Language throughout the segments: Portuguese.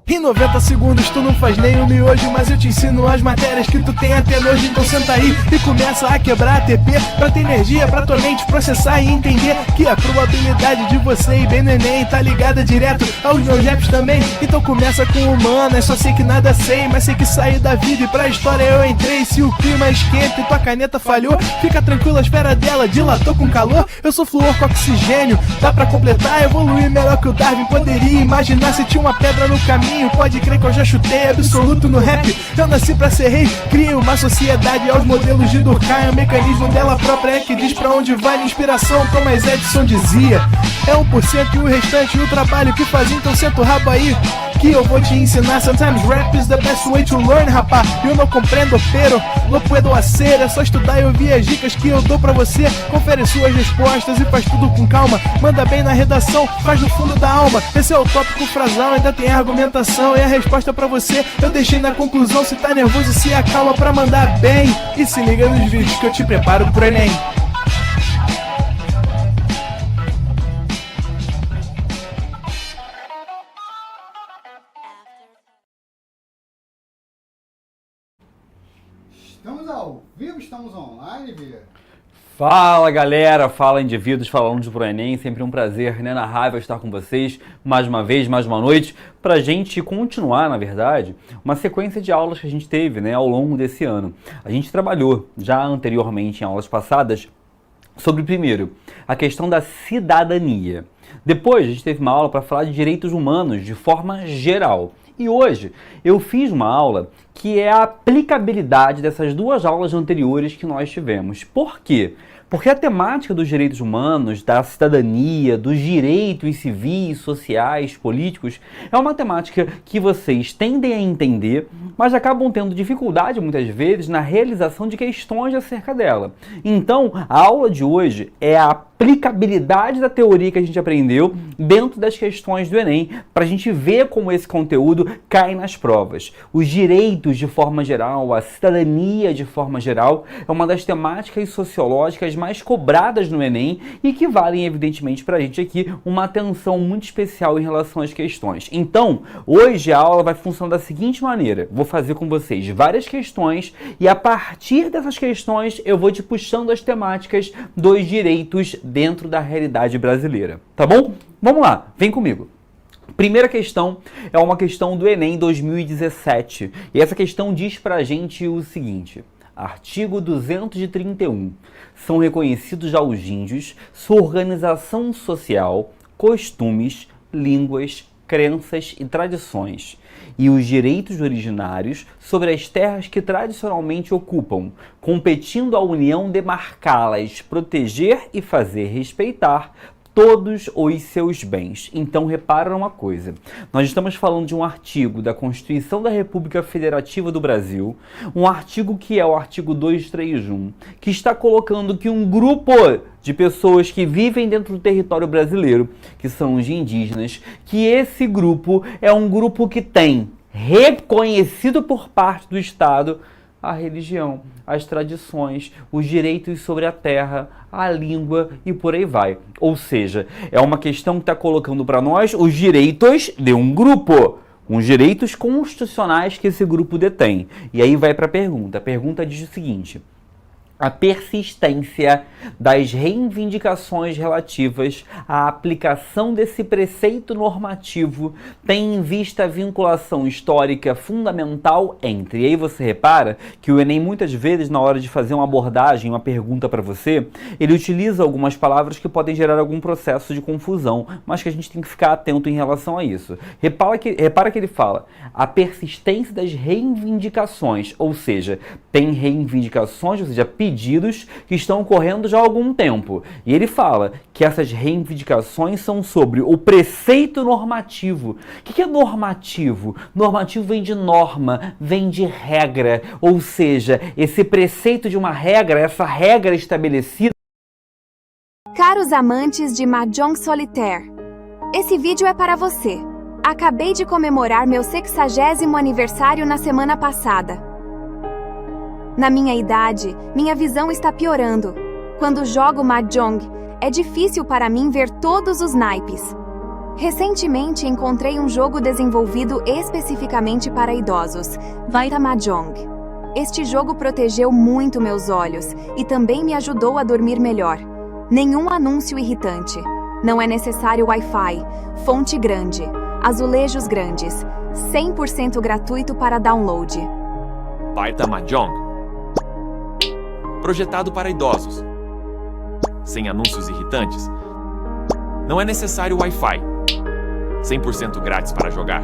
Em 90 segundos tu não faz nem um miojo, mas eu te ensino as matérias que tu tem até nojo. Então senta aí e começa a quebrar a TP pra ter energia pra tua mente processar e entender que a probabilidade de você ir bem no Enem tá ligada direto aos meus raps também. Então começa com humanas, só sei que nada sei, mas sei que saí da vida e pra história eu entrei. Se o clima esquenta e tua caneta falhou, fica tranquilo, a esfera dela dilatou com calor. Eu sou flúor com oxigênio, dá pra completar, evoluir melhor que o Darwin poderia imaginar. Se tinha uma pedra no caminho, pode crer que eu já chutei absoluto no rap. Eu nasci pra ser rei, cria uma sociedade aos modelos de Durkheim. O mecanismo dela própria é que diz pra onde vai a inspiração. Thomas Edison dizia, é 1% e o restante o trabalho que faz. Então senta o rabo aí que eu vou te ensinar. Sometimes rap is the best way to learn, rapá. Eu não compreendo, pero não puedo hacer. É só estudar e ouvir as dicas que eu dou pra você. Confere suas respostas e faz tudo com calma. Manda bem na redação, faz no fundo da alma. Esse é o tópico frasal, ainda tem argumentação. E a resposta pra você eu deixei na conclusão. Se tá nervoso, se acalma pra mandar bem. E se liga nos vídeos que eu te preparo pro Enem. Estamos ao vivo, estamos online, Bia. Fala galera, fala indivíduos, fala alunos pro Enem, sempre um prazer inenarrável estar com vocês mais uma vez, mais uma noite, pra gente continuar, na verdade, uma sequência de aulas que a gente teve, né, ao longo desse ano. A gente trabalhou já anteriormente em aulas passadas sobre, primeiro, a questão da cidadania. Depois a gente teve uma aula para falar de direitos humanos de forma geral. E hoje eu fiz uma aula que é a aplicabilidade dessas duas aulas anteriores que nós tivemos. Por quê? Porque a temática dos direitos humanos, da cidadania, dos direitos civis, sociais, políticos, é uma temática que vocês tendem a entender, mas acabam tendo dificuldade muitas vezes na realização de questões acerca dela. Então, a aula de hoje é a aplicabilidade da teoria que a gente aprendeu dentro das questões do Enem, para a gente ver como esse conteúdo cai nas provas. Os direitos de forma geral, a cidadania de forma geral, é uma das temáticas sociológicas mais cobradas no Enem e que valem, evidentemente, para a gente aqui uma atenção muito especial em relação às questões. Então, hoje a aula vai funcionar da seguinte maneira: vou fazer com vocês várias questões e a partir dessas questões eu vou te puxando as temáticas dos direitos dentro da realidade brasileira, tá bom? Vamos lá, vem comigo. Primeira questão é uma questão do Enem 2017 e essa questão diz pra gente o seguinte: artigo 231. São reconhecidos aos índios sua organização social, costumes, línguas, crenças e tradições, e os direitos originários sobre as terras que tradicionalmente ocupam, competindo à União demarcá-las, proteger e fazer respeitar todos os seus bens. Então repara uma coisa, nós estamos falando de um artigo da Constituição da República Federativa do Brasil, um artigo que é o artigo 231, que está colocando que um grupo de pessoas que vivem dentro do território brasileiro, que são os indígenas, que esse grupo é um grupo que tem reconhecido por parte do Estado a religião, as tradições, os direitos sobre a terra, a língua e por aí vai. Ou seja, é uma questão que está colocando para nós os direitos de um grupo, os direitos constitucionais que esse grupo detém. E aí vai para a pergunta diz o seguinte: a persistência das reivindicações relativas à aplicação desse preceito normativo tem em vista a vinculação histórica fundamental entre. E aí você repara que o Enem muitas vezes, na hora de fazer uma abordagem, uma pergunta para você, ele utiliza algumas palavras que podem gerar algum processo de confusão, mas que a gente tem que ficar atento em relação a isso. Repara que ele fala a persistência das reivindicações, ou seja, tem reivindicações, ou seja, pedidos que estão ocorrendo já há algum tempo. E ele fala que essas reivindicações são sobre o preceito normativo. O que é normativo? Normativo vem de norma, vem de regra, ou seja, esse preceito de uma regra, essa regra estabelecida. Caros amantes de Mahjong Solitaire, esse vídeo é para você. Acabei de comemorar meu 60º aniversário na semana passada. Na minha idade, minha visão está piorando. Quando jogo Mahjong, é difícil para mim ver todos os naipes. Recentemente encontrei um jogo desenvolvido especificamente para idosos, Vaita Mahjong. Este jogo protegeu muito meus olhos e também me ajudou a dormir melhor. Nenhum anúncio irritante. Não é necessário Wi-Fi, fonte grande, azulejos grandes, 100% gratuito para download. Vaita Mahjong. Projetado para idosos. Sem anúncios irritantes. Não é necessário Wi-Fi. 100% grátis para jogar.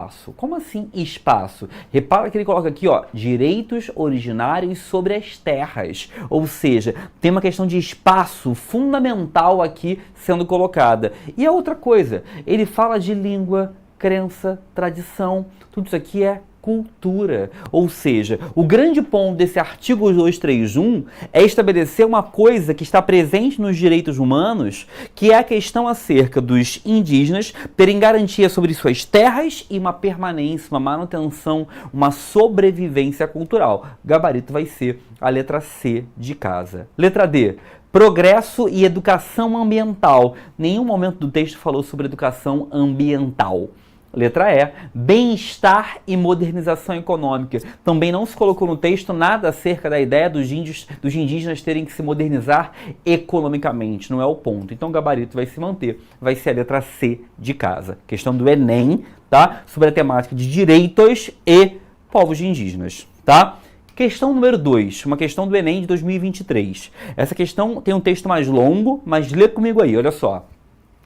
Espaço. Como assim espaço? Repara que ele coloca aqui, ó, direitos originários sobre as terras. Ou seja, tem uma questão de espaço fundamental aqui sendo colocada. E a outra coisa, ele fala de língua, crença, tradição. Tudo isso aqui é cultura. Ou seja, o grande ponto desse artigo 231 é estabelecer uma coisa que está presente nos direitos humanos, que é a questão acerca dos indígenas terem garantia sobre suas terras e uma permanência, uma manutenção, uma sobrevivência cultural. Gabarito vai ser a letra C de casa. Letra D. Progresso e educação ambiental. Nenhum momento do texto falou sobre educação ambiental. Letra E, bem-estar e modernização econômica. Também não se colocou no texto nada acerca da ideia dos indígenas terem que se modernizar economicamente, não é o ponto. Então o gabarito vai se manter, vai ser a letra C de casa. Questão do Enem, tá? Sobre a temática de direitos e povos indígenas, tá? Questão número 2, uma questão do Enem de 2023. Essa questão tem um texto mais longo, mas lê comigo aí, olha só.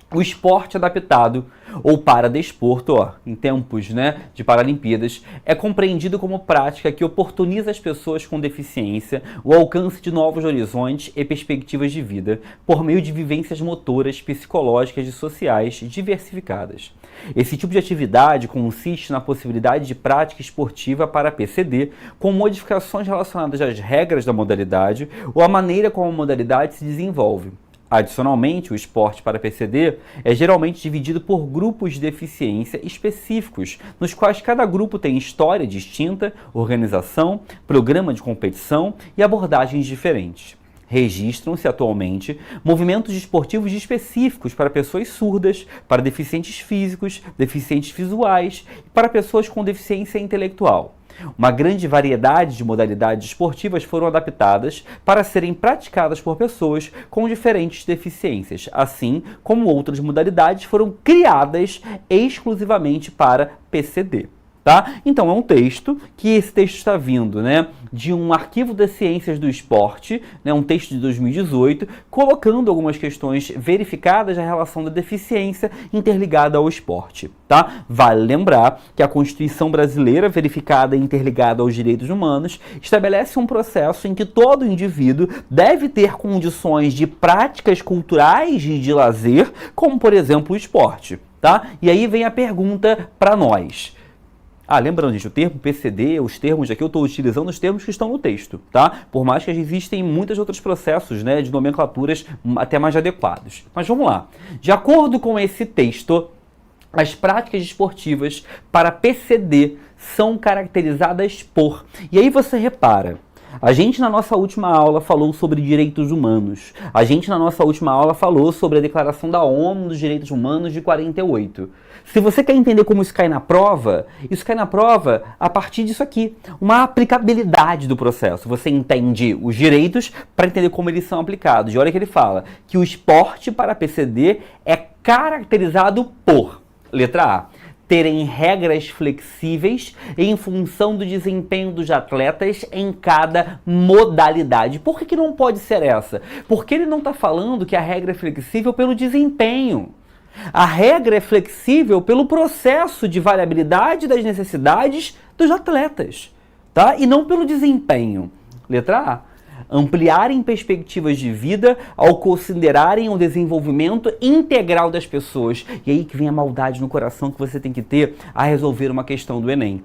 O esporte adaptado ou para desporto, ó, em tempos, né, de Paralimpíadas, é compreendido como prática que oportuniza as pessoas com deficiência o alcance de novos horizontes e perspectivas de vida por meio de vivências motoras, psicológicas e sociais diversificadas. Esse tipo de atividade consiste na possibilidade de prática esportiva para PCD com modificações relacionadas às regras da modalidade ou à maneira como a modalidade se desenvolve. Adicionalmente, o esporte para PCD é geralmente dividido por grupos de deficiência específicos, nos quais cada grupo tem história distinta, organização, programa de competição e abordagens diferentes. Registram-se atualmente movimentos esportivos específicos para pessoas surdas, para deficientes físicos, deficientes visuais e para pessoas com deficiência intelectual. Uma grande variedade de modalidades esportivas foram adaptadas para serem praticadas por pessoas com diferentes deficiências, assim como outras modalidades foram criadas exclusivamente para PCD. Tá? Então é um texto, que esse texto está vindo, né, de um arquivo das ciências do esporte, né, um texto de 2018, colocando algumas questões verificadas da relação da deficiência interligada ao esporte. Tá? Vale lembrar que a Constituição brasileira, verificada e interligada aos direitos humanos, estabelece um processo em que todo indivíduo deve ter condições de práticas culturais e de lazer, como por exemplo o esporte. Tá? E aí vem a pergunta para nós. Lembrando, gente, o termo PCD, os termos aqui, eu estou utilizando os termos que estão no texto, tá? Por mais que existem muitos outros processos, né, de nomenclaturas até mais adequados. Mas vamos lá. De acordo com esse texto, as práticas esportivas para PCD são caracterizadas por... E aí você repara, a gente na nossa última aula falou sobre direitos humanos. A gente na nossa última aula falou sobre a Declaração da ONU dos Direitos Humanos de 48. Se você quer entender como isso cai na prova a partir disso aqui. Uma aplicabilidade do processo. Você entende os direitos para entender como eles são aplicados. E olha que ele fala que o esporte para PCD é caracterizado por, letra A, terem regras flexíveis em função do desempenho dos atletas em cada modalidade. Por que não pode ser essa? Porque ele não está falando que a regra é flexível pelo desempenho. A regra é flexível pelo processo de variabilidade das necessidades dos atletas, tá? E não pelo desempenho. Letra A. Ampliarem perspectivas de vida ao considerarem o desenvolvimento integral das pessoas. E aí que vem a maldade no coração que você tem que ter a resolver uma questão do Enem.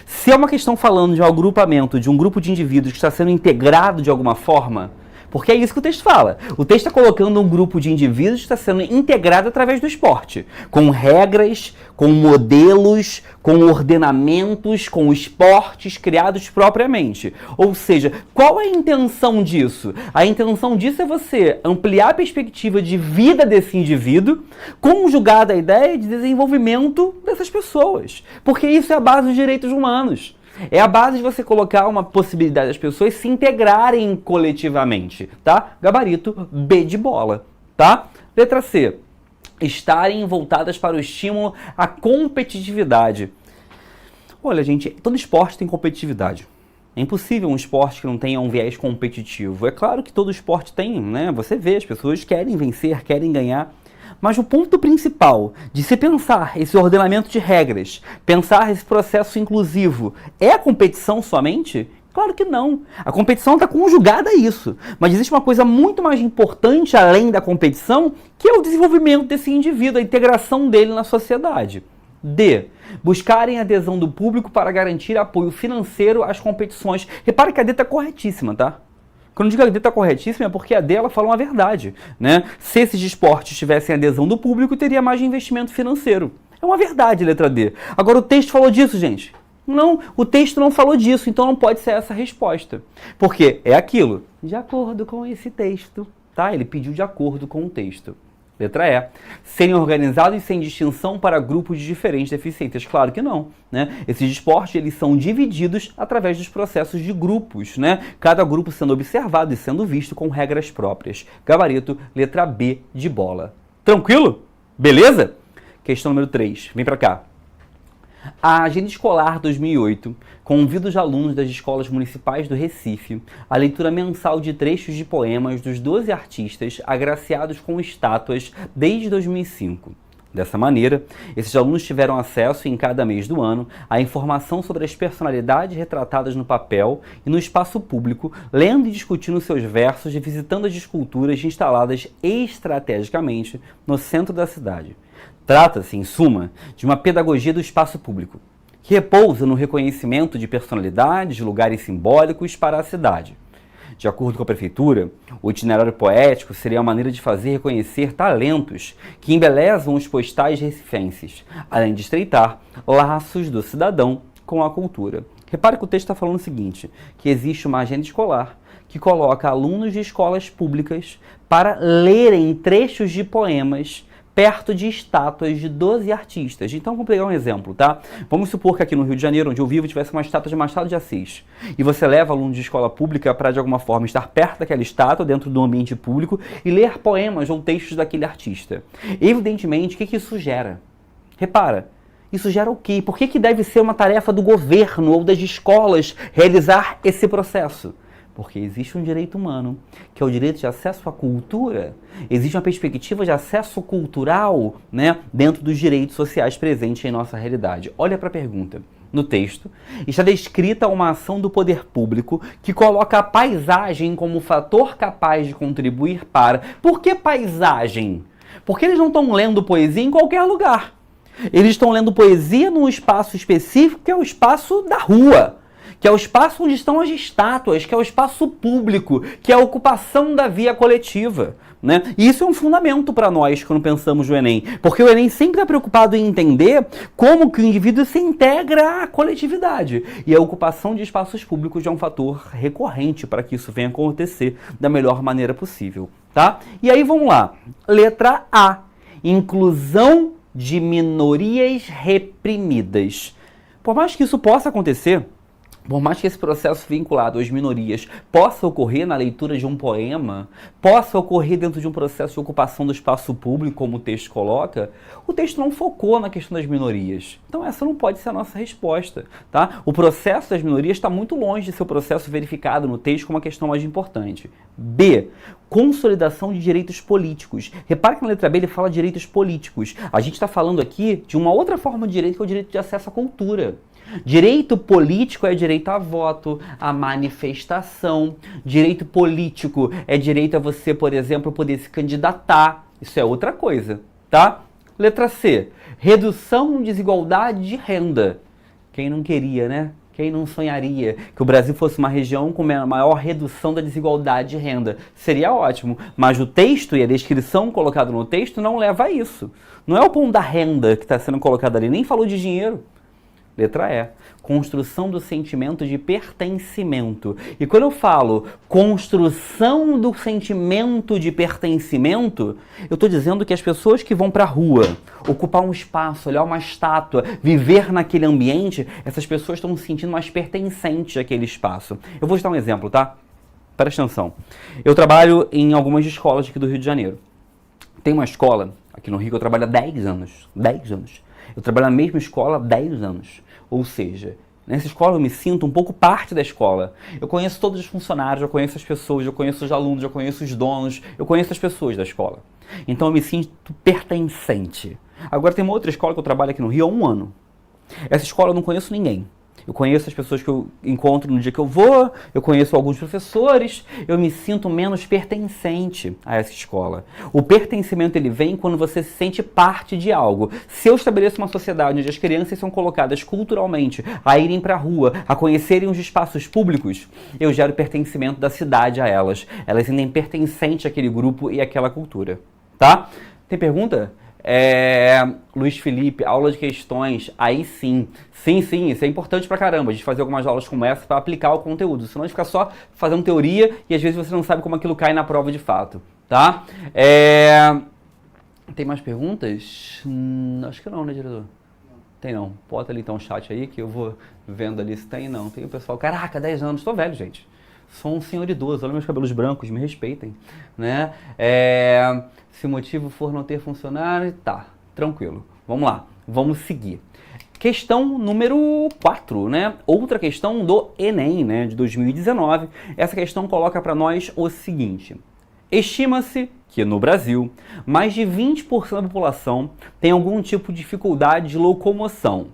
Se é uma questão falando de um agrupamento, de um grupo de indivíduos que está sendo integrado de alguma forma, porque é isso que o texto fala. O texto está colocando um grupo de indivíduos que está sendo integrado através do esporte, com regras, com modelos, com ordenamentos, com esportes criados propriamente. Ou seja, qual é a intenção disso? A intenção disso é você ampliar a perspectiva de vida desse indivíduo, conjugada à ideia de desenvolvimento dessas pessoas. Porque isso é a base dos direitos humanos. É a base de você colocar uma possibilidade das pessoas se integrarem coletivamente, tá? Gabarito B de bola, tá? Letra C. Estarem voltadas para o estímulo à competitividade. Olha, gente, todo esporte tem competitividade. É impossível um esporte que não tenha um viés competitivo. É claro que todo esporte tem, né? Você vê, as pessoas querem vencer, querem ganhar. Mas o ponto principal de se pensar esse ordenamento de regras, pensar esse processo inclusivo, é a competição somente? Claro que não. A competição está conjugada a isso. Mas existe uma coisa muito mais importante além da competição, que é o desenvolvimento desse indivíduo, a integração dele na sociedade. D. Buscarem adesão do público para garantir apoio financeiro às competições. Repare que a D está corretíssima, tá? Quando eu digo que a D está corretíssima é porque a D ela fala uma verdade, né? Se esses esportes tivessem adesão do público, teria mais investimento financeiro. É uma verdade, letra D. Agora o texto falou disso, gente? Não, o texto não falou disso, então não pode ser essa a resposta. Porque é aquilo, de acordo com esse texto, tá? Ele pediu de acordo com o texto. Letra E. Serem organizados sem distinção para grupos de diferentes deficiências. Claro que não, né? Esses esportes, eles são divididos através dos processos de grupos, né? Cada grupo sendo observado e sendo visto com regras próprias. Gabarito, letra B de bola. Tranquilo? Beleza? Questão número 3. Vem pra cá. A Agenda Escolar 2008 convida os alunos das escolas municipais do Recife à leitura mensal de trechos de poemas dos 12 artistas agraciados com estátuas desde 2005. Dessa maneira, esses alunos tiveram acesso em cada mês do ano à informação sobre as personalidades retratadas no papel e no espaço público, lendo e discutindo seus versos e visitando as esculturas instaladas estrategicamente no centro da cidade. Trata-se, em suma, de uma pedagogia do espaço público, que repousa no reconhecimento de personalidades, de lugares simbólicos para a cidade. De acordo com a Prefeitura, o itinerário poético seria uma maneira de fazer reconhecer talentos que embelezam os postais recifenses, além de estreitar laços do cidadão com a cultura. Repare que o texto está falando o seguinte, que existe uma agenda escolar que coloca alunos de escolas públicas para lerem trechos de poemas perto de estátuas de 12 artistas. Então, vamos pegar um exemplo, tá? Vamos supor que aqui no Rio de Janeiro, onde eu vivo, tivesse uma estátua de Machado de Assis. E você leva aluno de escola pública para, de alguma forma, estar perto daquela estátua, dentro do ambiente público, e ler poemas ou textos daquele artista. Evidentemente, o que isso gera? Repara, isso gera o quê? Por que deve ser uma tarefa do governo ou das escolas realizar esse processo? Porque existe um direito humano, que é o direito de acesso à cultura. Existe uma perspectiva de acesso cultural, né, dentro dos direitos sociais presentes em nossa realidade. Olha para a pergunta. No texto, está descrita uma ação do poder público que coloca a paisagem como fator capaz de contribuir para... Por que paisagem? Porque eles não estão lendo poesia em qualquer lugar. Eles estão lendo poesia num espaço específico, que é o espaço da rua, que é o espaço onde estão as estátuas, que é o espaço público, que é a ocupação da via coletiva, né? E isso é um fundamento para nós quando pensamos no Enem, porque o Enem sempre está preocupado em entender como que o indivíduo se integra à coletividade, e a ocupação de espaços públicos é um fator recorrente para que isso venha acontecer da melhor maneira possível, tá? E aí vamos lá, letra A, inclusão de minorias reprimidas. Por mais que isso possa acontecer, Por mais que esse processo vinculado às minorias possa ocorrer na leitura de um poema, possa ocorrer dentro de um processo de ocupação do espaço público, como o texto coloca, o texto não focou na questão das minorias. Então essa não pode ser a nossa resposta, tá? O processo das minorias está muito longe de ser o processo verificado no texto como a questão mais importante. B. Consolidação de direitos políticos. Repare que na letra B ele fala de direitos políticos. A gente está falando aqui de uma outra forma de direito, que é o direito de acesso à cultura. Direito político é direito a voto, a manifestação. Direito político é direito a você, por exemplo, poder se candidatar. Isso é outra coisa, tá? Letra C. Redução de desigualdade de renda. Quem não queria, né? Quem não sonharia que o Brasil fosse uma região com maior redução da desigualdade de renda? Seria ótimo, mas o texto e a descrição colocada no texto não leva a isso. Não é o ponto da renda que está sendo colocado ali, nem falou de dinheiro. Letra E. Construção do sentimento de pertencimento. E quando eu falo construção do sentimento de pertencimento, eu estou dizendo que as pessoas que vão para a rua, ocupar um espaço, olhar uma estátua, viver naquele ambiente, essas pessoas estão se sentindo mais pertencentes àquele espaço. Eu vou te dar um exemplo, tá? Presta atenção. Eu trabalho em algumas escolas aqui do Rio de Janeiro. Tem uma escola aqui no Rio que eu trabalho há 10 anos. 10 anos. Eu trabalho na mesma escola há 10 anos. Ou seja, nessa escola eu me sinto um pouco parte da escola. Eu conheço todos os funcionários, eu conheço as pessoas, eu conheço os alunos, eu conheço os donos, eu conheço as pessoas da escola. Então eu me sinto pertencente. Agora tem uma outra escola que eu trabalho aqui no Rio há 1 ano. Essa escola eu não conheço ninguém. Eu conheço as pessoas que eu encontro no dia que eu vou, eu conheço alguns professores, eu me sinto menos pertencente a essa escola. O pertencimento ele vem quando você se sente parte de algo. Se eu estabeleço uma sociedade onde as crianças são colocadas culturalmente a irem para a rua, a conhecerem os espaços públicos, eu gero pertencimento da cidade a elas. Elas sentem pertencente àquele grupo e àquela cultura. Tá? Tem pergunta? Luiz Felipe, aula de questões, aí sim. Sim, isso é importante pra caramba, a gente fazer algumas aulas como essa para aplicar o conteúdo, senão a gente fica só fazendo teoria e às vezes você não sabe como aquilo cai na prova de fato, tá? Tem mais perguntas? Acho que não, né, diretor? Tem não. Bota ali então o chat aí que eu vou vendo ali se tem, não. Tem o pessoal, caraca, 10 anos, tô velho, gente. Sou um senhor idoso, olha meus cabelos brancos, me respeitem, né? Se o motivo for não ter funcionário, tá, tranquilo. Vamos lá, vamos seguir. Questão número 4, né? Outra questão do Enem, né, de 2019. Essa questão coloca para nós o seguinte. Estima-se que no Brasil, mais de 20% da população tem algum tipo de dificuldade de locomoção,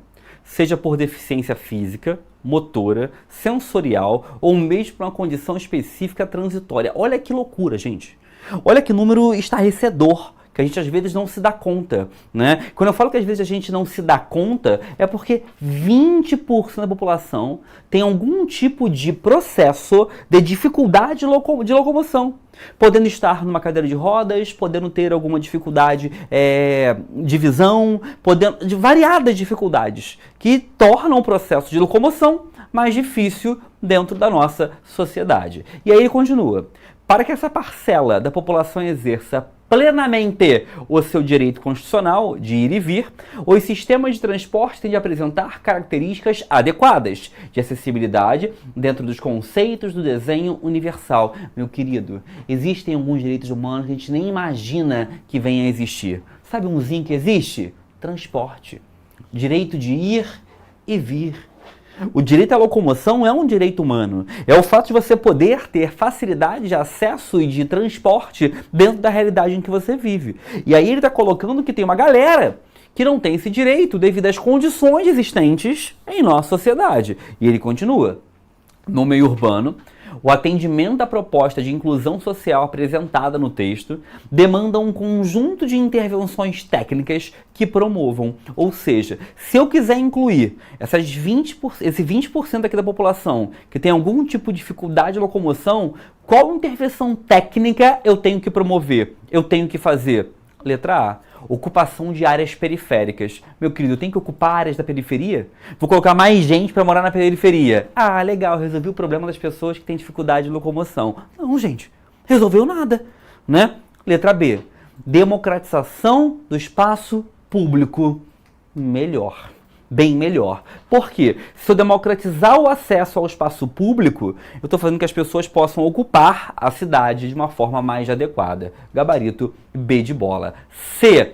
seja por deficiência física, motora, sensorial ou mesmo por uma condição específica transitória. Olha que loucura, gente. Olha que número estarrecedor, que a gente às vezes não se dá conta, né? Quando eu falo que às vezes a gente não se dá conta, é porque 20% da população tem algum tipo de processo de dificuldade de locomoção. Podendo estar numa cadeira de rodas, podendo ter alguma dificuldade de visão, de variadas dificuldades que tornam o processo de locomoção mais difícil dentro da nossa sociedade. E aí ele continua. Para que essa parcela da população exerça plenamente o seu direito constitucional de ir e vir, os sistemas de transporte têm de apresentar características adequadas de acessibilidade dentro dos conceitos do desenho universal. Meu querido, existem alguns direitos humanos que a gente nem imagina que venha a existir. Sabe umzinho que existe? Transporte. Direito de ir e vir. O direito à locomoção é um direito humano. É o fato de você poder ter facilidade de acesso e de transporte dentro da realidade em que você vive. E aí ele está colocando que tem uma galera que não tem esse direito devido às condições existentes em nossa sociedade. E ele continua. No meio urbano, o atendimento à proposta de inclusão social apresentada no texto demanda um conjunto de intervenções técnicas que promovam. Ou seja, se eu quiser incluir esse 20% aqui da população que tem algum tipo de dificuldade de locomoção, qual intervenção técnica eu tenho que promover? Eu tenho que fazer? Letra A. Ocupação de áreas periféricas. Meu querido, eu tenho que ocupar áreas da periferia? Vou colocar mais gente para morar na periferia. Ah, legal, resolvi o problema das pessoas que têm dificuldade de locomoção. Não, gente, resolveu nada, né? Letra B. Democratização do espaço público. Melhor. bem melhor. Por quê? Se eu democratizar o acesso ao espaço público, eu estou fazendo que as pessoas possam ocupar a cidade de uma forma mais adequada. Gabarito B de bola. C.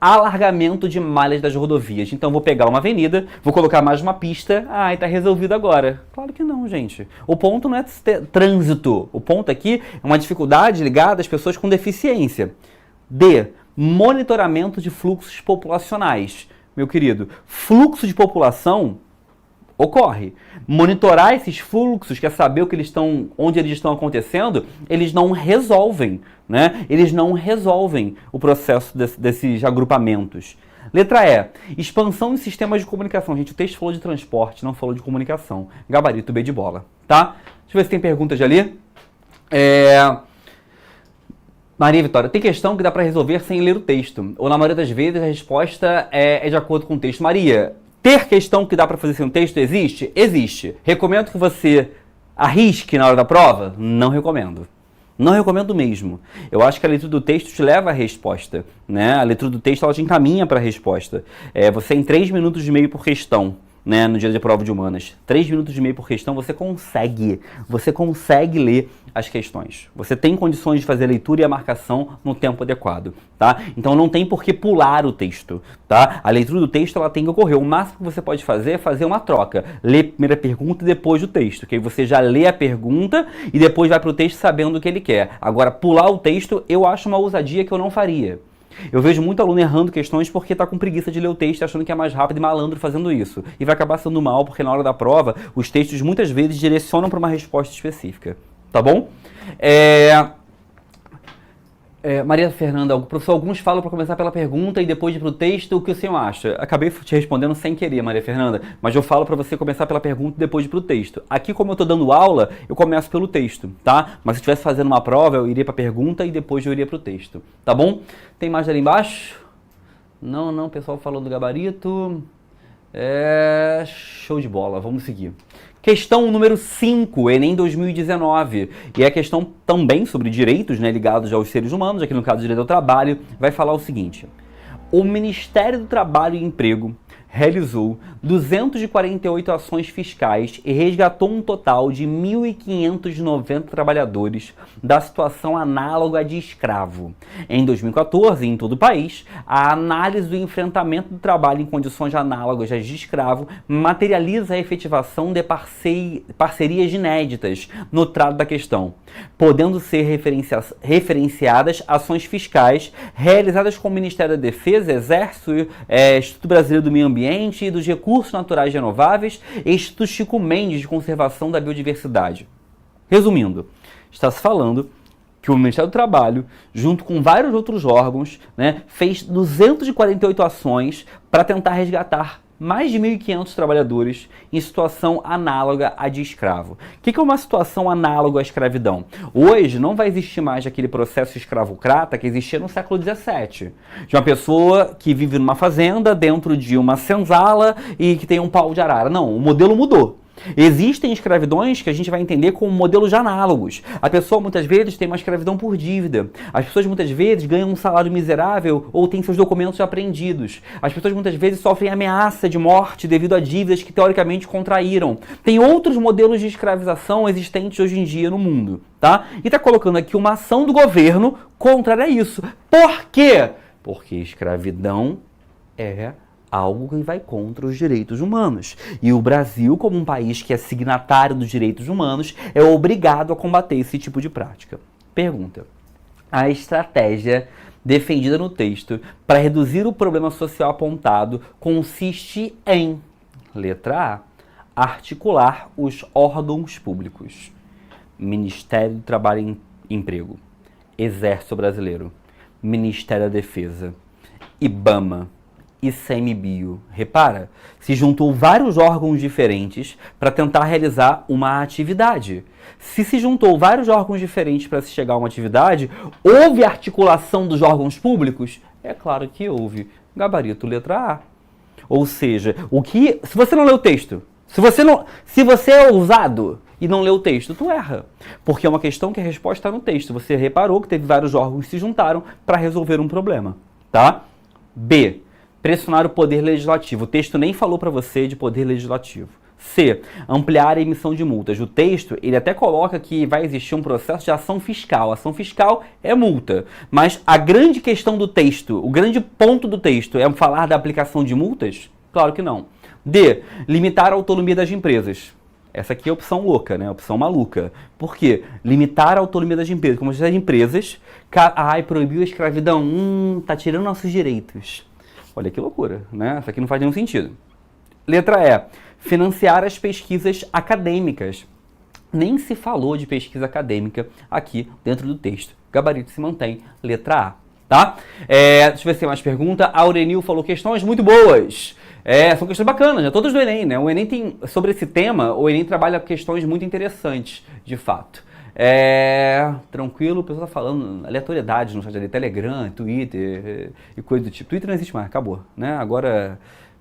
Alargamento de malhas das rodovias. Então vou pegar uma avenida, vou colocar mais uma pista, e tá resolvido agora. Claro que não, gente. O ponto não é trânsito. O ponto aqui é uma dificuldade ligada às pessoas com deficiência. D. Monitoramento de fluxos populacionais. Meu querido, fluxo de população ocorre. Monitorar esses fluxos, quer saber o que onde eles estão acontecendo, eles não resolvem, né? Eles não resolvem o processo desses agrupamentos. Letra E, expansão de sistemas de comunicação. Gente, o texto falou de transporte, não falou de comunicação. Gabarito B de bola, tá? Deixa eu ver se tem perguntas ali. Maria Vitória, tem questão que dá para resolver sem ler o texto. Ou na maioria das vezes a resposta é de acordo com o texto. Maria, ter questão que dá para fazer sem o texto existe? Existe. Recomendo que você arrisque na hora da prova? Não recomendo. Não recomendo mesmo. Eu acho que a leitura do texto te leva à resposta, né? A leitura do texto ela te encaminha para a resposta. Você em 3 minutos e meio por questão, né, no dia de prova de humanas, 3 minutos e meio por questão, você consegue ler as questões. Você tem condições de fazer a leitura e a marcação no tempo adequado, tá? Então não tem por que pular o texto, tá? A leitura do texto ela tem que ocorrer. O máximo que você pode fazer é fazer uma troca. Ler a primeira pergunta e depois o texto, que aí você já lê a pergunta e depois vai para o texto sabendo o que ele quer. Agora, pular o texto, eu acho uma ousadia que eu não faria. Eu vejo muito aluno errando questões porque está com preguiça de ler o texto, achando que é mais rápido e malandro fazendo isso. E vai acabar sendo mal, porque na hora da prova, os textos muitas vezes direcionam para uma resposta específica. Tá bom? Maria Fernanda, professor, alguns falam para começar pela pergunta e depois ir para o texto. O que o senhor acha? Acabei te respondendo sem querer, Maria Fernanda, mas eu falo para você começar pela pergunta e depois ir para o texto. Aqui, como eu estou dando aula, eu começo pelo texto, tá? Mas se eu estivesse fazendo uma prova, eu iria para a pergunta e depois eu iria para o texto, tá bom? Tem mais ali embaixo? Não, o pessoal falou do gabarito. Show de bola, vamos seguir. Questão número 5, Enem 2019, e é a questão também sobre direitos, né, ligados aos seres humanos, aqui no caso direito ao trabalho, vai falar o seguinte: o Ministério do Trabalho e Emprego realizou 248 ações fiscais e resgatou um total de 1.590 trabalhadores da situação análoga de escravo. Em 2014, em todo o país, a análise do enfrentamento do trabalho em condições análogas às de escravo materializa a efetivação de parcerias inéditas no trato da questão, podendo ser referenciadas ações fiscais realizadas com o Ministério da Defesa, Exército, Instituto Brasileiro do Meio Ambiente e dos Recursos Naturais Renováveis e Instituto Chico Mendes de Conservação da Biodiversidade. Resumindo, está se falando que o Ministério do Trabalho, junto com vários outros órgãos, né, fez 248 ações para tentar resgatar mais de 1.500 trabalhadores em situação análoga à de escravo. O que é uma situação análoga à escravidão? Hoje não vai existir mais aquele processo escravocrata que existia no século XVII. De uma pessoa que vive numa fazenda dentro de uma senzala e que tem um pau de arara. Não, o modelo mudou. Existem escravidões que a gente vai entender como modelos análogos. A pessoa muitas vezes tem uma escravidão por dívida. As pessoas muitas vezes ganham um salário miserável ou têm seus documentos apreendidos. As pessoas muitas vezes sofrem ameaça de morte devido a dívidas que teoricamente contraíram. Tem outros modelos de escravização existentes hoje em dia no mundo, tá? E está colocando aqui uma ação do governo contrária a isso. Por quê? Porque escravidão é algo que vai contra os direitos humanos. E o Brasil, como um país que é signatário dos direitos humanos, é obrigado a combater esse tipo de prática. Pergunta: a estratégia defendida no texto para reduzir o problema social apontado consiste em, letra A, articular os órgãos públicos, Ministério do Trabalho e Emprego, Exército Brasileiro, Ministério da Defesa, IBAMA, ICMBio. Repara, se juntou vários órgãos diferentes para tentar realizar uma atividade. Se juntou vários órgãos diferentes para se chegar a uma atividade, houve articulação dos órgãos públicos? É claro que houve. Gabarito letra A. Ou seja, se você não lê o texto, se você é ousado e não lê o texto, tu erra. Porque é uma questão que a resposta está no texto. Você reparou que teve vários órgãos que se juntaram para resolver um problema, tá? B. pressionar o poder legislativo. O texto nem falou para você de poder legislativo. C. Ampliar a emissão de multas. O texto, ele até coloca que vai existir um processo de ação fiscal. Ação fiscal é multa. Mas a grande questão do texto, o grande ponto do texto é falar da aplicação de multas? Claro que não. D. Limitar a autonomia das empresas. Essa aqui é a opção louca, né? A opção maluca. Por quê? Limitar a autonomia das empresas. Como as empresas, proibiu a escravidão. Tá tirando nossos direitos. Olha que loucura, né? Isso aqui não faz nenhum sentido. Letra E. Financiar as pesquisas acadêmicas. Nem se falou de pesquisa acadêmica aqui dentro do texto. Gabarito se mantém. Letra A. Tá? Deixa eu ver se tem mais pergunta. A Aurenil falou questões muito boas. São questões bacanas, né? Todas do Enem, né? O Enem tem, sobre esse tema, o Enem trabalha questões muito interessantes, de fato. Tranquilo, o pessoal tá falando aleatoriedade no chat ali, Telegram, Twitter e coisa do tipo. Twitter não existe mais, acabou, né?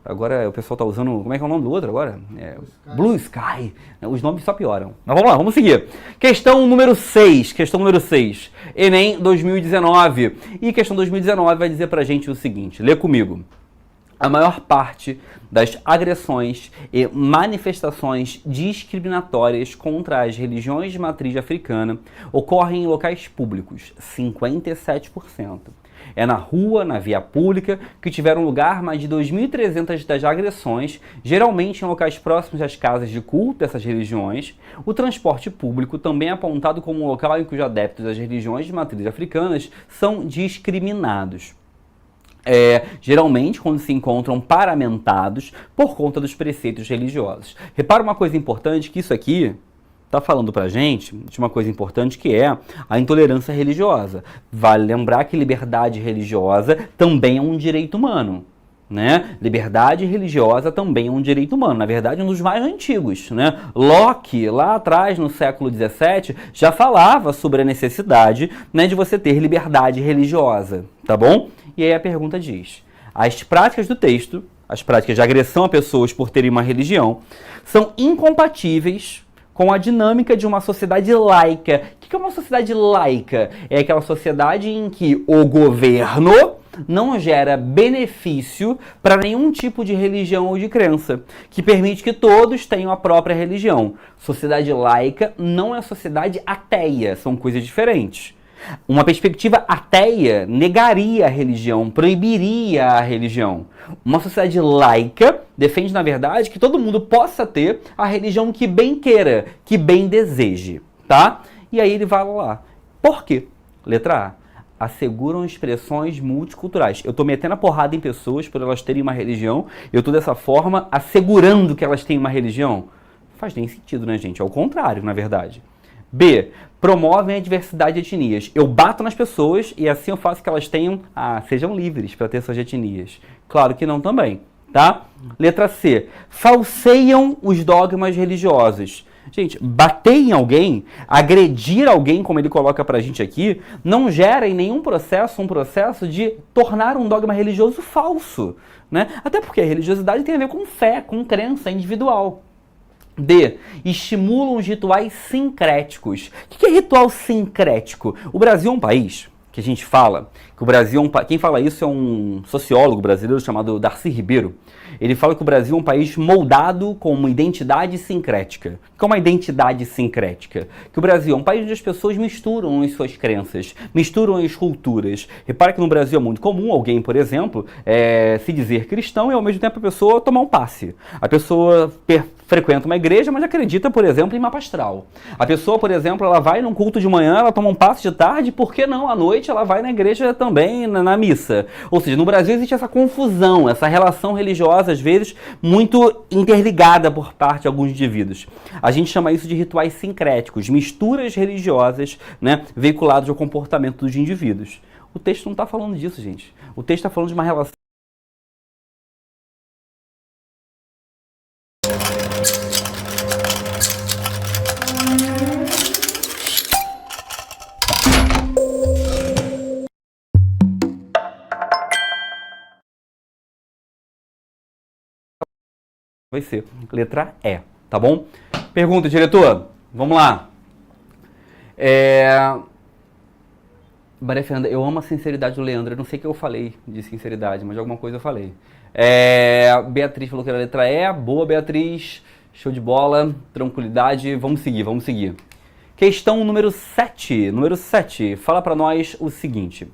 Agora o pessoal tá usando, como é que é o nome do outro agora? Blue Sky. Os nomes só pioram. Mas vamos lá, vamos seguir. Questão número 6. Enem 2019. E questão 2019 vai dizer pra gente o seguinte, lê comigo. A maior parte das agressões e manifestações discriminatórias contra as religiões de matriz africana ocorrem em locais públicos, 57%. É na rua, na via pública, que tiveram lugar mais de 2.300 das agressões, geralmente em locais próximos às casas de culto dessas religiões. O transporte público também é apontado como um local em que os adeptos das religiões de matriz africanas são discriminados. Geralmente quando se encontram paramentados por conta dos preceitos religiosos. Repara uma coisa importante, que isso aqui está falando pra gente de uma coisa importante, que é a intolerância religiosa. Vale lembrar que liberdade religiosa também é um direito humano, né? Liberdade religiosa também é um direito humano, na verdade um dos mais antigos, né? Locke, lá atrás no século XVII, já falava sobre a necessidade, né, de você ter liberdade religiosa, tá bom? E aí a pergunta diz, as práticas do texto, as práticas de agressão a pessoas por terem uma religião, são incompatíveis com a dinâmica de uma sociedade laica. O que é uma sociedade laica? É aquela sociedade em que o governo não gera benefício para nenhum tipo de religião ou de crença, que permite que todos tenham a própria religião. Sociedade laica não é sociedade ateia, são coisas diferentes. Uma perspectiva ateia negaria a religião, proibiria a religião. Uma sociedade laica defende, na verdade, que todo mundo possa ter a religião que bem queira, que bem deseje, tá? E aí ele vai lá. Por quê? Letra A. Asseguram expressões multiculturais. Eu tô metendo a porrada em pessoas por elas terem uma religião, eu tô dessa forma assegurando que elas têm uma religião? Não faz nem sentido, né, gente? É o contrário, na verdade. B. Promovem a diversidade de etnias. Eu bato nas pessoas e assim eu faço que elas sejam livres para ter suas etnias. Claro que não também, tá? Letra C. Falseiam os dogmas religiosos. Gente, bater em alguém, agredir alguém, como ele coloca pra gente aqui, não gera em nenhum processo um processo de tornar um dogma religioso falso, né? Até porque a religiosidade tem a ver com fé, com crença individual. D. Estimulam os rituais sincréticos. O que é ritual sincrético? O Brasil é um país que a gente fala, que o Brasil é um país... Quem fala isso é um sociólogo brasileiro chamado Darcy Ribeiro. Ele fala que o Brasil é um país moldado com uma identidade sincrética. O que é uma identidade sincrética? Que o Brasil é um país onde as pessoas misturam as suas crenças, misturam as culturas. Repara que no Brasil é muito comum alguém, por exemplo, se dizer cristão e ao mesmo tempo a pessoa tomar um passe. A pessoa frequenta uma igreja, mas acredita, por exemplo, em mapa astral. A pessoa, por exemplo, ela vai num culto de manhã, ela toma um passe de tarde, por que não? À noite ela vai na igreja também, na missa. Ou seja, no Brasil existe essa confusão, essa relação religiosa, às vezes, muito interligada por parte de alguns indivíduos. A gente chama isso de rituais sincréticos, misturas religiosas, né, veiculadas ao comportamento dos indivíduos. O texto não está falando disso, gente. O texto está falando de uma relação. Vai ser letra E, tá bom? Pergunta, diretor. Vamos lá. Maria Fernanda, eu amo a sinceridade do Leandro. Eu não sei o que eu falei de sinceridade, mas de alguma coisa eu falei. Beatriz falou que era a letra E. Boa, Beatriz. Show de bola. Tranquilidade. Vamos seguir. Questão número 7. Número 7. Fala pra nós o seguinte.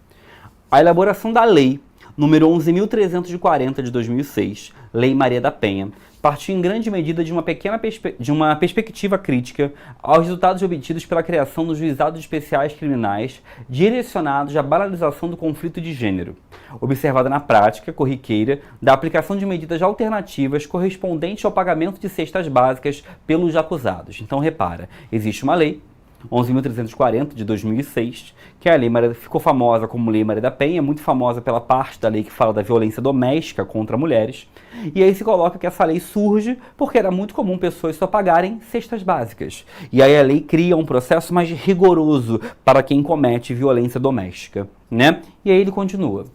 A elaboração da lei número 11.340 de 2006, Lei Maria da Penha, partiu em grande medida de uma perspectiva crítica aos resultados obtidos pela criação dos juizados especiais criminais direcionados à banalização do conflito de gênero, observada na prática corriqueira da aplicação de medidas alternativas correspondentes ao pagamento de cestas básicas pelos acusados. Então repara, existe uma lei 11.340 de 2006, que é a Lei Maria, ficou famosa como Lei Maria da Penha, muito famosa pela parte da lei que fala da violência doméstica contra mulheres, e aí se coloca que essa lei surge porque era muito comum pessoas só pagarem cestas básicas. E aí a lei cria um processo mais rigoroso para quem comete violência doméstica, né? E aí ele continua.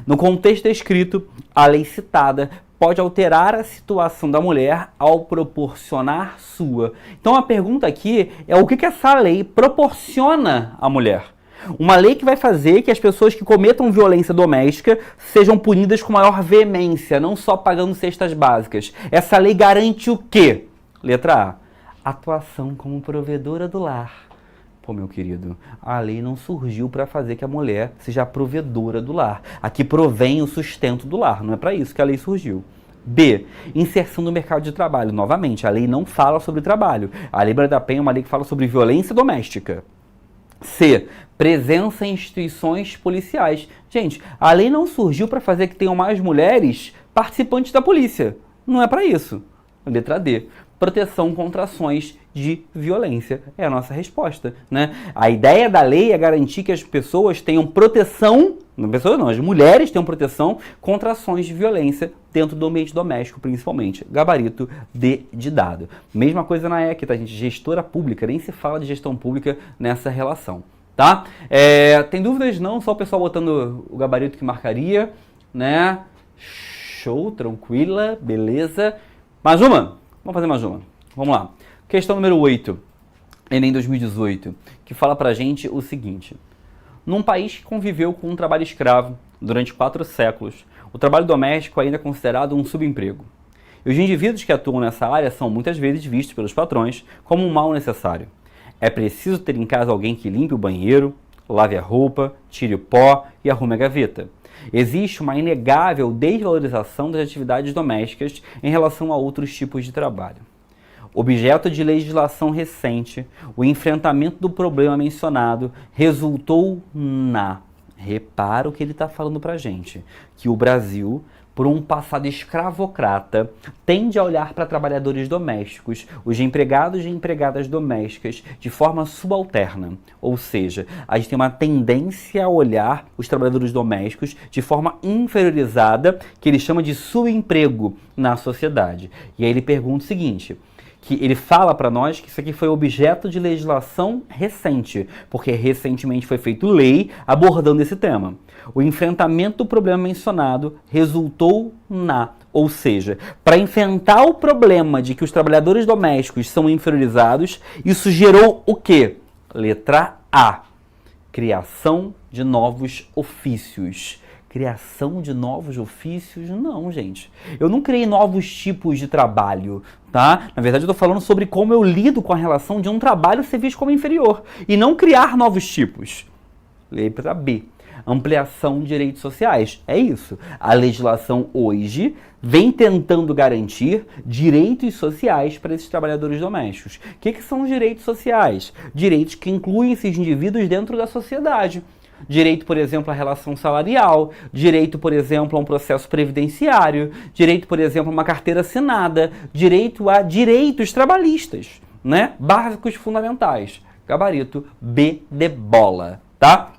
No contexto descrito, a lei citada pode alterar a situação da mulher ao proporcionar sua. Então a pergunta aqui é o que essa lei proporciona à mulher? Uma lei que vai fazer que as pessoas que cometam violência doméstica sejam punidas com maior veemência, não só pagando cestas básicas. Essa lei garante o quê? Letra A. Atuação como provedora do lar. Pô, meu querido, a lei não surgiu para fazer que a mulher seja a provedora do lar. Aqui provém o sustento do lar, não é para isso que a lei surgiu. B. Inserção no mercado de trabalho. Novamente, a lei não fala sobre trabalho. A Lei Maria da Penha é uma lei que fala sobre violência doméstica. C. Presença em instituições policiais. Gente, a lei não surgiu para fazer que tenham mais mulheres participantes da polícia. Não é para isso. Letra D. Proteção contra ações de violência. É a nossa resposta, né? A ideia da lei é garantir que as pessoas tenham proteção, as mulheres tenham proteção contra ações de violência dentro do ambiente doméstico, principalmente. Gabarito D de dado. Mesma coisa na EC, tá, gente? Gestora pública, nem se fala de gestão pública nessa relação, tá? Tem dúvidas não? Só o pessoal botando o gabarito que marcaria, né? Show, tranquila, beleza. Mais uma? Vamos fazer mais uma. Vamos lá. Questão número 8, Enem 2018, que fala pra gente o seguinte. Num país que conviveu com um trabalho escravo durante 4 séculos, o trabalho doméstico ainda é considerado um subemprego. E os indivíduos que atuam nessa área são muitas vezes vistos pelos patrões como um mal necessário. É preciso ter em casa alguém que limpe o banheiro, lave a roupa, tire o pó e arrume a gaveta. Existe uma inegável desvalorização das atividades domésticas em relação a outros tipos de trabalho. Objeto de legislação recente, o enfrentamento do problema mencionado resultou repara o que ele está falando pra gente, que o Brasil, por um passado escravocrata, tende a olhar para trabalhadores domésticos, os empregados e empregadas domésticas, de forma subalterna. Ou seja, a gente tem uma tendência a olhar os trabalhadores domésticos de forma inferiorizada, que ele chama de subemprego na sociedade. E aí ele pergunta o seguinte, que ele fala para nós que isso aqui foi objeto de legislação recente, porque recentemente foi feita lei abordando esse tema. O enfrentamento do problema mencionado resultou ou seja, para enfrentar o problema de que os trabalhadores domésticos são inferiorizados, isso gerou o quê? Letra A. Criação de novos ofícios. Criação de novos ofícios? Não, gente. Eu não criei novos tipos de trabalho, tá? Na verdade, eu estou falando sobre como eu lido com a relação de um trabalho ser visto como inferior e não criar novos tipos. Letra B. Ampliação de direitos sociais. É isso. A legislação hoje vem tentando garantir direitos sociais para esses trabalhadores domésticos. O que são os direitos sociais? Direitos que incluem esses indivíduos dentro da sociedade. Direito, por exemplo, à relação salarial, direito, por exemplo, a um processo previdenciário, direito, por exemplo, a uma carteira assinada, direito a direitos trabalhistas, né? Básicos fundamentais. Gabarito B de bola, tá?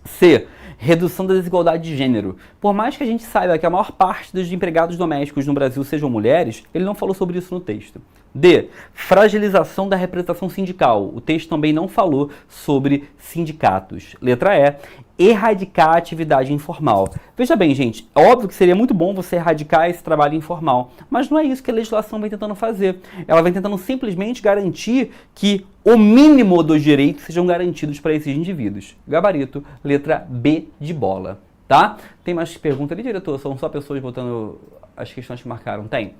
C. Redução da desigualdade de gênero. Por mais que a gente saiba que a maior parte dos empregados domésticos no Brasil sejam mulheres, ele não falou sobre isso no texto. D. Fragilização da representação sindical. O texto também não falou sobre sindicatos. Letra E. Erradicar a atividade informal. Veja bem, gente, é óbvio que seria muito bom você erradicar esse trabalho informal, mas não é isso que a legislação vem tentando fazer. Ela vem tentando simplesmente garantir que o mínimo dos direitos sejam garantidos para esses indivíduos. Gabarito, letra B de bola, tá? Tem mais pergunta ali, diretor? São só pessoas botando as questões que marcaram? Tem.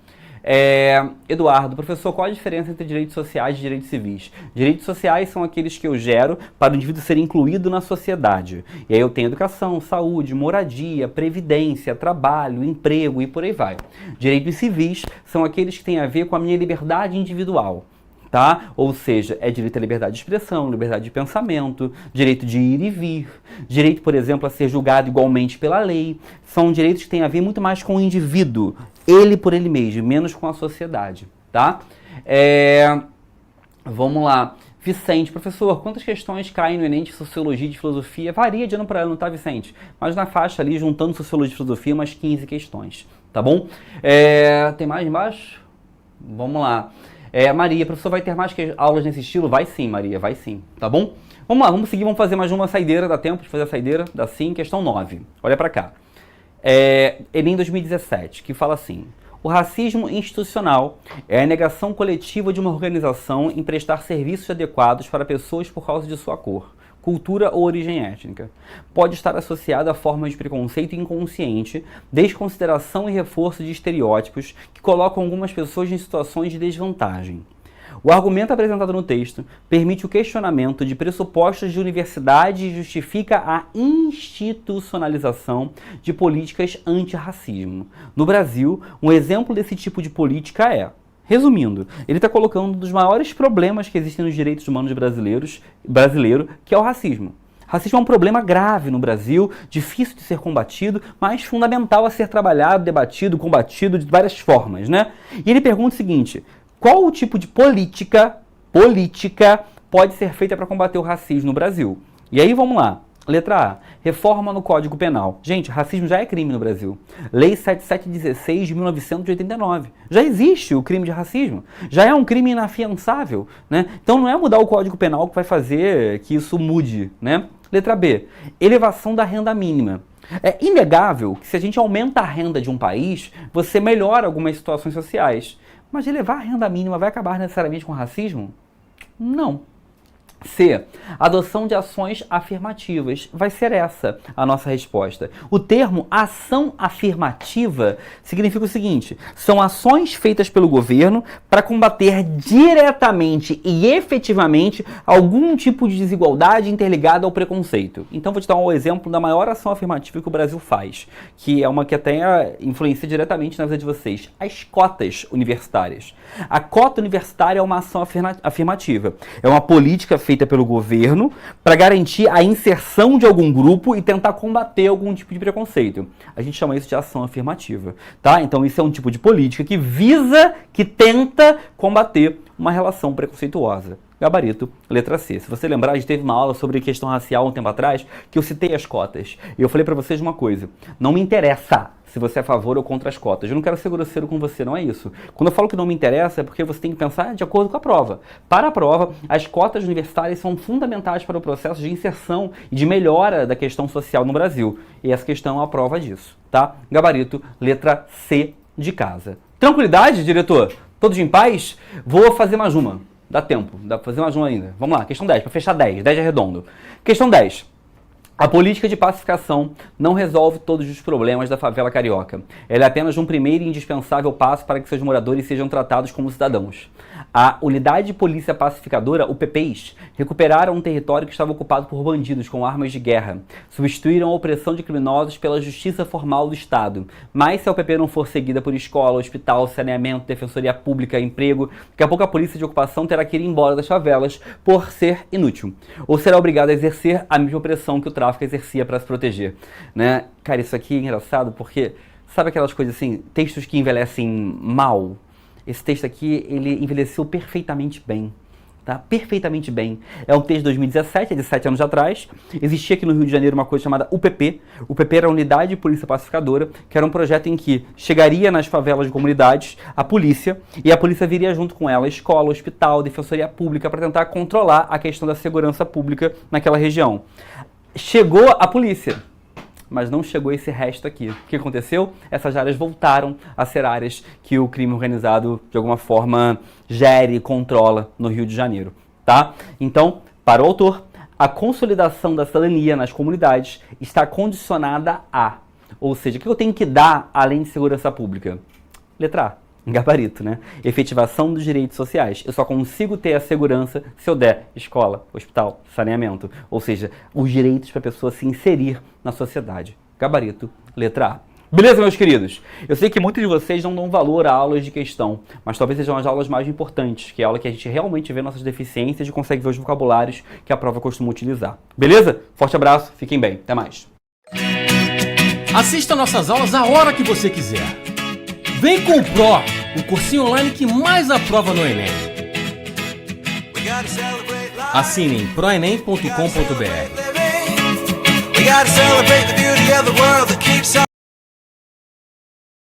Eduardo, professor, qual a diferença entre direitos sociais e direitos civis? Direitos sociais são aqueles que eu gero para o indivíduo ser incluído na sociedade. E aí eu tenho educação, saúde, moradia, previdência, trabalho, emprego e por aí vai. Direitos civis são aqueles que têm a ver com a minha liberdade individual. Tá? Ou seja, é direito à liberdade de expressão, liberdade de pensamento, direito de ir e vir, direito, por exemplo, a ser julgado igualmente pela lei. São direitos que têm a ver muito mais com o indivíduo, ele por ele mesmo, menos com a sociedade, tá? Vamos lá. Vicente, professor, quantas questões caem no Enem de Sociologia e de Filosofia? Varia de ano para ano, tá, Vicente? Mas na faixa ali, juntando Sociologia e Filosofia, umas 15 questões, tá bom? Tem mais embaixo? Vamos lá. Maria, professor, vai ter mais aulas nesse estilo? Vai sim, Maria, vai sim, tá bom? Vamos lá, vamos seguir, vamos fazer mais uma saideira, dá tempo de fazer a saideira? Dá sim, questão 9, olha pra cá. Enem 2017, que fala assim: o racismo institucional é a negação coletiva de uma organização em prestar serviços adequados para pessoas por causa de sua cor, cultura ou origem étnica. Pode estar associada a formas de preconceito inconsciente, desconsideração e reforço de estereótipos que colocam algumas pessoas em situações de desvantagem. O argumento apresentado no texto permite o questionamento de pressupostos de universidade e justifica a institucionalização de políticas antirracismo. No Brasil, um exemplo desse tipo de política é... Resumindo, ele está colocando um dos maiores problemas que existem nos direitos humanos brasileiro, que é o racismo. Racismo é um problema grave no Brasil, difícil de ser combatido, mas fundamental a ser trabalhado, debatido, combatido de várias formas, né? E ele pergunta o seguinte: qual o tipo de política pode ser feita para combater o racismo no Brasil? E aí vamos lá. Letra A. Reforma no Código Penal. Gente, racismo já é crime no Brasil. Lei 7716 de 1989. Já existe o crime de racismo. Já é um crime inafiançável, né? Então não é mudar o Código Penal que vai fazer que isso mude, né? Letra B. Elevação da renda mínima. É inegável que se a gente aumenta a renda de um país, você melhora algumas situações sociais. Mas elevar a renda mínima vai acabar necessariamente com racismo? Não. C. Adoção de ações afirmativas. Vai ser essa a nossa resposta. O termo ação afirmativa significa o seguinte: são ações feitas pelo governo para combater diretamente e efetivamente algum tipo de desigualdade interligada ao preconceito. Então vou te dar um exemplo da maior ação afirmativa que o Brasil faz, que é uma que até influencia diretamente na vida de vocês: as cotas universitárias. A cota universitária é uma ação afirmativa. É uma política feita pelo governo para garantir a inserção de algum grupo e tentar combater algum tipo de preconceito. A gente chama isso de ação afirmativa, tá? Então isso é um tipo de política que visa, que tenta combater uma relação preconceituosa. Gabarito, letra C. Se você lembrar, a gente teve uma aula sobre questão racial um tempo atrás, que eu citei as cotas. E eu falei para vocês uma coisa: não me interessa se você é a favor ou contra as cotas. Eu não quero ser grosseiro com você, não é isso. Quando eu falo que não me interessa, é porque você tem que pensar de acordo com a prova. Para a prova, as cotas universitárias são fundamentais para o processo de inserção e de melhora da questão social no Brasil. E essa questão é a prova disso, tá? Gabarito, letra C de casa. Tranquilidade, diretor? Todos em paz? Vou fazer mais uma. Dá tempo, dá pra fazer mais uma ainda. Vamos lá, questão 10, para fechar 10 é redondo. Questão 10. A política de pacificação não resolve todos os problemas da favela carioca. Ela é apenas um primeiro e indispensável passo para que seus moradores sejam tratados como cidadãos. A Unidade de Polícia Pacificadora, UPPs, recuperaram um território que estava ocupado por bandidos com armas de guerra. Substituíram a opressão de criminosos pela justiça formal do Estado. Mas se a UPP não for seguida por escola, hospital, saneamento, defensoria pública, emprego, daqui a pouco a polícia de ocupação terá que ir embora das favelas por ser inútil. Ou será obrigada a exercer a mesma opressão que o tráfico exercia para se proteger, né? Cara, isso aqui é engraçado porque, sabe aquelas coisas assim, textos que envelhecem mal? Esse texto aqui, ele envelheceu perfeitamente bem, Tá? Perfeitamente bem. É um texto de 2017, é de 7 anos atrás. Existia aqui no Rio de Janeiro uma coisa chamada UPP. O UPP era a Unidade de Polícia Pacificadora, que era um projeto em que chegaria nas favelas de comunidades a polícia, e a polícia viria junto com ela escola, hospital, defensoria pública, para tentar controlar a questão da segurança pública naquela região. Chegou a polícia, mas não chegou esse resto aqui. O que aconteceu? Essas áreas voltaram a ser áreas que o crime organizado, de alguma forma, gere e controla no Rio de Janeiro, tá? Então, para o autor, a consolidação da cidadania nas comunidades está condicionada a, ou seja, o que eu tenho que dar além de segurança pública? Letra A. Gabarito, né? Efetivação dos direitos sociais. Eu só consigo ter a segurança se eu der escola, hospital, saneamento. Ou seja, os direitos para a pessoa se inserir na sociedade. Gabarito, letra A. Beleza, meus queridos? Eu sei que muitos de vocês não dão valor a aulas de questão, mas talvez sejam as aulas mais importantes, que é a aula que a gente realmente vê nossas deficiências e consegue ver os vocabulários que a prova costuma utilizar. Beleza? Forte abraço, fiquem bem. Até mais. Assista nossas aulas a hora que você quiser. Vem com o Pro, o cursinho online que mais aprova no Enem. Assine em proenem.com.br.